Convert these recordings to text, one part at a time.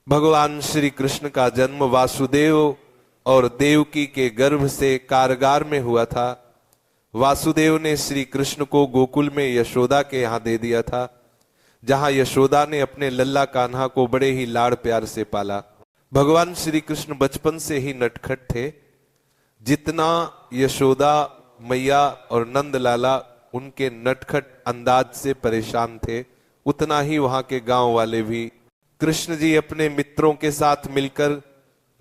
भगवान श्री कृष्ण का जन्म वासुदेव और देवकी के गर्भ से कारगार में हुआ था। वासुदेव ने श्री कृष्ण को गोकुल में यशोदा के यहाँ दे दिया था, जहां यशोदा ने अपने लल्ला कान्हा को बड़े ही लाड़ प्यार से पाला। भगवान श्री कृष्ण बचपन से ही नटखट थे। जितना यशोदा मैया और नंद लाला उनके नटखट अंदाज से परेशान थे, उतना ही वहां के गांव वाले भी। कृष्ण जी अपने मित्रों के साथ मिलकर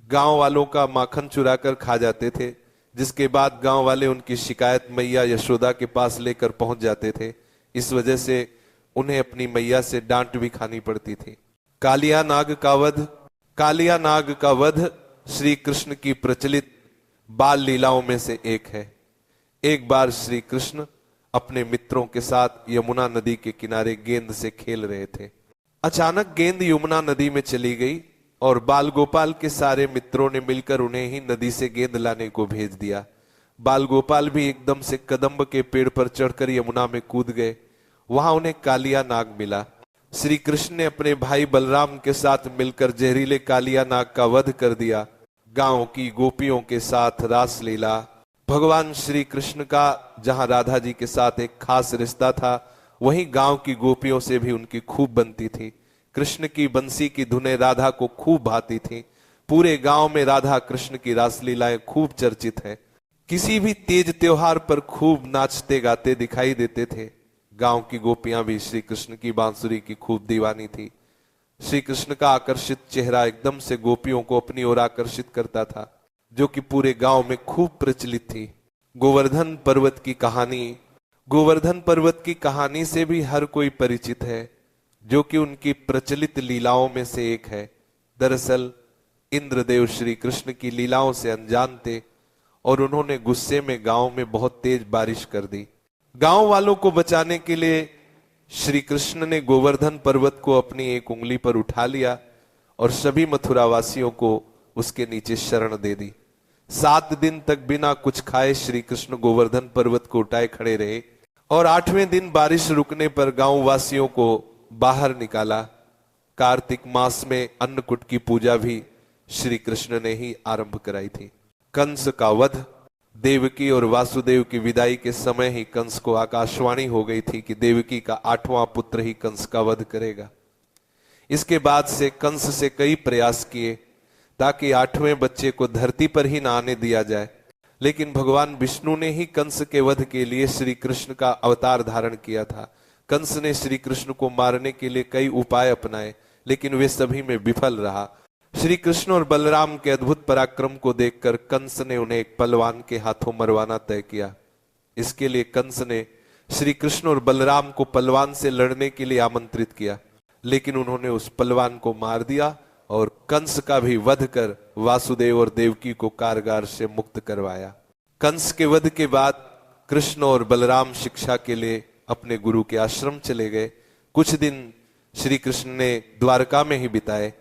गांव वालों का माखन चुराकर खा जाते थे, जिसके बाद गांव वाले उनकी शिकायत मैया यशोदा के पास लेकर पहुंच जाते थे। इस वजह से उन्हें अपनी मैया से डांट भी खानी पड़ती थी। कालिया नाग का वध श्री कृष्ण की प्रचलित बाल लीलाओं में से एक है। एक बार श्री कृष्ण अपने मित्रों के साथ यमुना नदी के किनारे गेंद से खेल रहे थे। अचानक गेंद यमुना नदी में चली गई और बाल गोपाल के सारे मित्रों ने मिलकर उन्हें ही नदी से गेंद लाने को भेज दिया। बाल गोपाल भी एकदम से कदम्ब के पेड़ पर चढ़कर यमुना में कूद गए। वहां उन्हें कालिया नाग मिला। श्री कृष्ण ने अपने भाई बलराम के साथ मिलकर जहरीले कालिया नाग का वध कर दिया। गांव की गोपियों के साथ रास लीला। भगवान श्री कृष्ण का जहां राधा जी के साथ एक खास रिश्ता था, वहीं गांव की गोपियों से भी उनकी खूब बनती थी। कृष्ण की बंसी की धुनें राधा को खूब भाती थी। पूरे गांव में राधा कृष्ण की रासलीलाएं खूब चर्चित है। किसी भी तेज त्योहार पर खूब नाचते गाते दिखाई देते थे। गांव की गोपियां भी श्री कृष्ण की बांसुरी की खूब दीवानी थी। श्री कृष्ण का आकर्षित चेहरा एकदम से गोपियों को अपनी ओर आकर्षित करता था, जो कि पूरे गांव में खूब प्रचलित थी। गोवर्धन पर्वत की कहानी से भी हर कोई परिचित है, जो कि उनकी प्रचलित लीलाओं में से एक है। दरअसल इंद्रदेव श्री कृष्ण की लीलाओं से अनजान थे और उन्होंने गुस्से में गांव में बहुत तेज बारिश कर दी। गांव वालों को बचाने के लिए श्री कृष्ण ने गोवर्धन पर्वत को अपनी एक उंगली पर उठा लिया और सभी मथुरा वासियों को उसके नीचे शरण दे दी। 7 दिन तक बिना कुछ खाए श्री कृष्ण गोवर्धन पर्वत को उठाए खड़े रहे और 8वें दिन बारिश रुकने पर गांव वासियों को बाहर निकाला। कार्तिक मास में अन्नकूट की पूजा भी श्री कृष्ण ने ही आरंभ कराई थी। कंस का वध। देवकी और वासुदेव की विदाई के समय ही कंस को आकाशवाणी हो गई थी कि देवकी का 8वां पुत्र ही कंस का वध करेगा। इसके बाद से कंस से कई प्रयास किए ताकि 8वें बच्चे को धरती पर ही ना आने दिया जाए, लेकिन भगवान विष्णु ने ही कंस के वध के लिए श्री कृष्ण का अवतार धारण किया था। कंस ने श्री कृष्ण को मारने के लिए कई उपाय अपनाए, लेकिन वे सभी में विफल रहा। श्री कृष्ण और बलराम के अद्भुत पराक्रम को देखकर कंस ने उन्हें एक पहलवान के हाथों मरवाना तय किया। इसके लिए कंस ने श्री कृष्ण और बलराम को पहलवान से लड़ने के लिए आमंत्रित किया, लेकिन उन्होंने उस पहलवान को मार दिया और कंस का भी वध कर वासुदेव और देवकी को कारागार से मुक्त करवाया। कंस के वध के बाद कृष्ण और बलराम शिक्षा के लिए अपने गुरु के आश्रम चले गए। कुछ दिन श्री कृष्ण ने द्वारका में ही बिताए।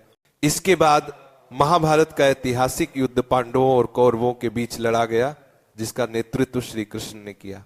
इसके बाद महाभारत का ऐतिहासिक युद्ध पांडवों और कौरवों के बीच लड़ा गया, जिसका नेतृत्व श्री कृष्ण ने किया।